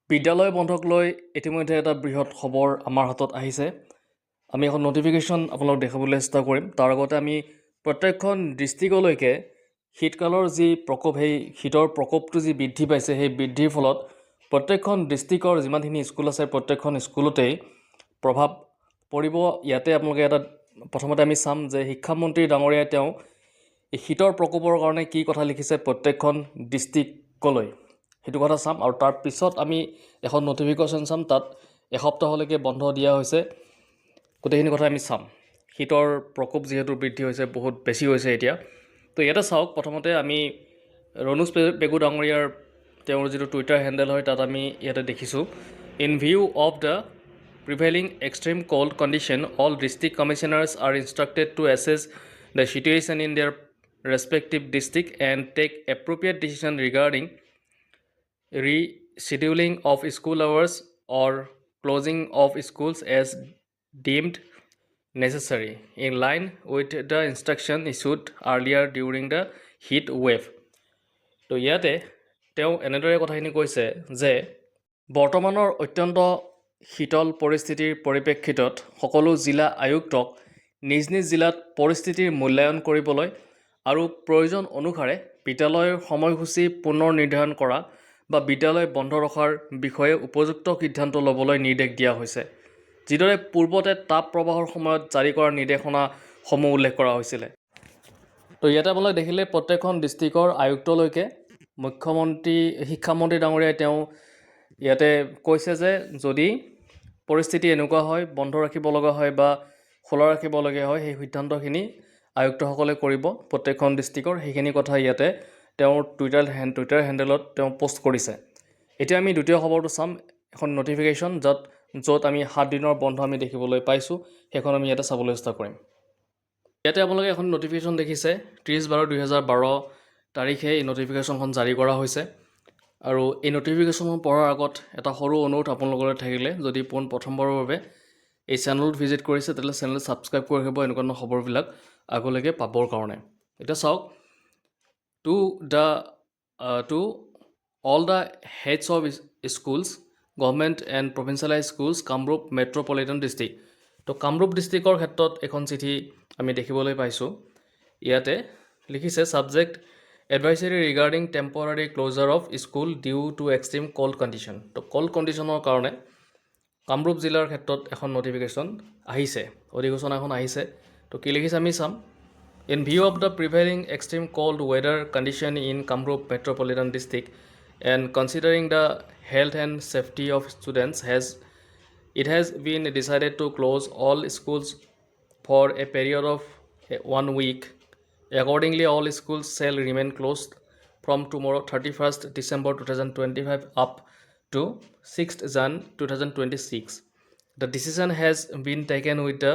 বিদ্যালয় বন্ধক লৈ ইতিমধ্যে এটা বৃহৎ খবৰ আমাৰ হাতত আহিছে। আমি এখন নটিফিকেশ্যন আপোনালোকক দেখাবলৈ চেষ্টা কৰিম। তাৰ আগতে আমি প্ৰত্যেকখন ডিষ্ট্ৰিক্টলৈকে শীতকালৰ যি প্ৰকোপ, সেই শীতৰ প্ৰকোপটো যি বৃদ্ধি পাইছে, সেই বৃদ্ধিৰ ফলত প্ৰত্যেকখন ডিষ্ট্ৰিক্টৰ যিমানখিনি স্কুল আছে প্ৰত্যেকখন স্কুলতেই প্ৰভাৱ পৰিব। ইয়াতে আপোনালোকে এটা প্ৰথমতে আমি চাম যে শিক্ষামন্ত্ৰী ডাঙৰীয়াই তেওঁ এই শীতৰ প্ৰকোপৰ কাৰণে কি কথা লিখিছে প্ৰত্যেকখন ডিষ্ট্ৰিক্টলৈ, সেইটো কথা চাম। আৰু তাৰ পিছত আমি এখন নটিফিকেশ্যন চাম, তাত এসপ্তাহলৈকে বন্ধ দিয়া হৈছে। গোটেইখিনি কথা আমি চাম। শীতৰ প্ৰকোপ যিহেতু বৃদ্ধি হৈছে, বহুত বেছি হৈছে এতিয়া। তো ইয়াতে চাওক, প্ৰথমতে আমি ৰণোজ পেগু ডাঙৰীয়াৰ তেওঁৰ যিটো টুইটাৰ হেণ্ডেল হয়, তাত আমি ইয়াতে দেখিছোঁ, in view of the prevailing extreme cold condition, all district commissioners are instructed to assess the situation in their respective district and take appropriate decision regarding rescheduling of school hours or closing of schools as deemed necessary, in line with the instruction issued earlier during the heat wave. তো ইয়াতে তেওঁ এনেদৰে কথাখিনি কৈছে যে বৰ্তমানৰ অত্যন্ত শীতল পৰিস্থিতিৰ পৰিপ্ৰেক্ষিতত সকলো জিলা আয়ুক্তক নিজ নিজ জিলাত পৰিস্থিতিৰ মূল্যায়ন কৰিবলৈ আৰু প্ৰয়োজন অনুসাৰে বিদ্যালয়ৰ সময়সূচী পুনৰ নিৰ্ধাৰণ কৰা বা বিদ্যালয় বন্ধ ৰখাৰ বিষয়ে উপযুক্ত সিদ্ধান্ত ল'বলৈ নিৰ্দেশ দিয়া হৈছে, যিদৰে পূৰ্বতে তাপ প্ৰবাহৰ সময়ত জাৰি কৰা নিৰ্দেশনাসমূহ উল্লেখ কৰা হৈছিলে। তো ইয়াতে আপোনালোকে দেখিলে প্ৰত্যেকখন ডিষ্ট্ৰিক্টৰ আয়ুক্তলৈকে শিক্ষামন্ত্ৰী ডাঙৰীয়াই তেওঁ ইয়াতে কৈছে যে যদি পৰিস্থিতি এনেকুৱা হয়, বন্ধ ৰাখিব লগা হয় বা খোলা ৰাখিবলগীয়া হয়, সেই সিদ্ধান্তখিনি আয়ুক্তসকলে কৰিব প্ৰত্যেকখন ডিষ্ট্ৰিক্টৰ। সেইখিনি কথা ইয়াতে তেওঁৰ টুইটাৰ হেণ্ডেলত তেওঁ পষ্ট কৰিছে। এতিয়া আমি দ্বিতীয় খবৰটো চাম, এখন নটিফিকেশ্যন য'ত আমি 7 দিনৰ বন্ধ আমি দেখিবলৈ পাইছোঁ, সেইখন আমি ইয়াতে চাবলৈ চেষ্টা কৰিম। ইয়াতে আপোনালোকে এখন নটিফিকেশ্যন দেখিছে, 30/12/2012 তাৰিখে এই নটিফিকেশ্যনখন জাৰি কৰা হৈছে। আৰু এই নটিফিকেশ্যনখন পঢ়াৰ আগত এটা সৰু অনুৰোধ আপোনালোকলৈ থাকিলে, যদি প্ৰথমবাৰৰ বাবে এই চেনেলটো ভিজিট কৰিছে তেতিয়াহ'লে চেনেলটো ছাবস্ক্ৰাইব কৰি ৰাখিব এনেকুৱা ধৰণৰ খবৰবিলাক আগলৈকে পাবৰ কাৰণে। এতিয়া চাওক, to all the heads of schools, government and provincialise schools, Kamrup metropolitan district. তো কামৰূপ ডিষ্ট্ৰিক্টৰ ক্ষেত্ৰত এখন চিঠি আমি দেখিবলৈ পাইছোঁ। ইয়াতে লিখিছে, subject advisory regarding temporary closure of school due to extreme cold condition. তো ক'ল্ড কণ্ডিশ্যনৰ কাৰণে কামৰূপ জিলাৰ ক্ষেত্ৰত এখন নটিফিকেশ্যন আহিছে, অধিসূচনা এখন আহিছে। তো কি লিখিছে আমি চাম। In view of the prevailing extreme cold weather condition in Kamrup metropolitan district and considering the health and safety of students it has been decided to close all schools for a period of 1 week. Accordingly, all schools shall remain closed from tomorrow 31st December 2025 up to 6th Jan 2026. The decision has been taken with the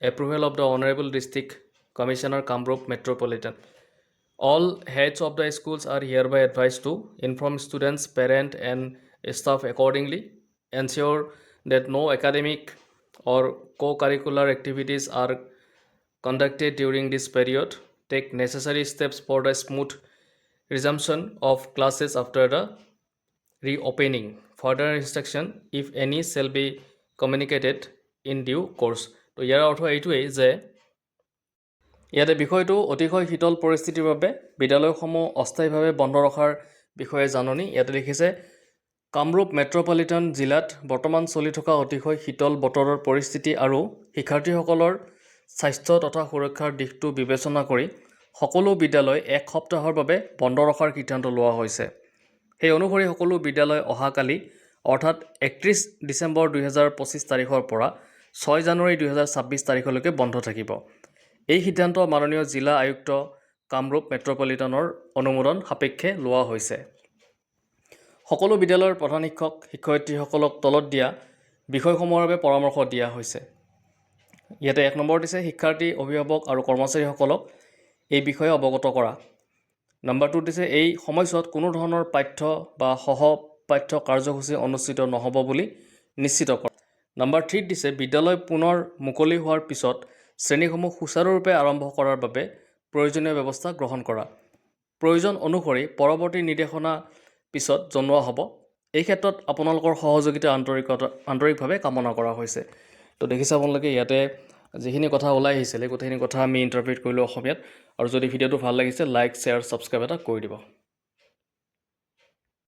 approval of the Honorable District Commissioner, Kamrup Metropolitan. All heads of the schools are hereby advised to inform students, parents, and staff accordingly. Ensure that no academic or co-curricular activities are conducted during this period. Take necessary steps for the smooth resumption of classes after the reopening. Further instruction, if any, shall be communicated in due course. তো ইয়াৰ অৰ্থ এইটোৱেই যে ইয়াতে বিষয়টো অতিশয় শীতল পৰিস্থিতিৰ বাবে বিদ্যালয়সমূহ অস্থায়ীভাৱে বন্ধ ৰখাৰ বিষয়ে জাননী। ইয়াতে লিখিছে, কামৰূপ মেট্ৰ'পলিটন জিলাত বৰ্তমান চলি থকা অতিশয় শীতল বতৰৰ পৰিস্থিতি আৰু শিক্ষাৰ্থীসকলৰ স্বাস্থ্য তথা সুৰক্ষাৰ দিশটো বিবেচনা কৰি সকলো বিদ্যালয় 1 সপ্তাহৰ বাবে বন্ধ ৰখাৰ সিদ্ধান্ত লোৱা হৈছে। সেই অনুসৰি সকলো বিদ্যালয় অহাকালি অৰ্থাৎ 31 ডিচেম্বৰ 2025 তাৰিখৰ পৰা 6 জানুৱাৰী 2026 তাৰিখলৈকে বন্ধ থাকিব। এই সিদ্ধান্ত মাননীয় জিলা আয়ুক্ত কামৰূপ মেট্ৰ'পলিটনৰ অনুমোদন সাপেক্ষে লোৱা হৈছে। সকলো বিদ্যালয়ৰ প্ৰধান শিক্ষক শিক্ষয়িত্ৰীসকলক তলত দিয়া বিষয়সমূহৰ বাবে পৰামৰ্শ দিয়া হৈছে। ইয়াতে 1 নম্বৰ দিছে, শিক্ষাৰ্থী অভিভাৱক আৰু কৰ্মচাৰীসকলক এই বিষয়ে অৱগত কৰা। নম্বৰ 2 দিছে, এই সময়ছোৱাত কোনো ধৰণৰ পাঠ্য বা সহ পাঠ্য কাৰ্যসূচী অনুষ্ঠিত নহ'ব বুলি নিশ্চিত কৰা। নম্বৰ 3 দিছে, বিদ্যালয় পুনৰ মুকলি হোৱাৰ পিছত শ্ৰেণীসমূহ সুচাৰুৰূপে আৰম্ভ কৰাৰ বাবে প্ৰয়োজনীয় ব্যৱস্থা গ্ৰহণ কৰা। প্ৰয়োজন অনুসৰি পৰৱৰ্তী নিৰ্দেশনা পিছত জনোৱা হ'ব। এই ক্ষেত্ৰত আপোনালোকৰ সহযোগিতা আন্তৰিকভাৱে কামনা কৰা হৈছে। তো দেখিছে আপোনালোকে ইয়াতে যিখিনি কথা ওলাই আহিছিলে গোটেইখিনি কথা আমি ইণ্টাৰপ্ৰিট কৰিলোঁ অসমীয়াত। আৰু যদি ভিডিঅ'টো ভাল লাগিছে লাইক শ্বেয়াৰ ছাবস্ক্ৰাইব এটা কৰি দিব।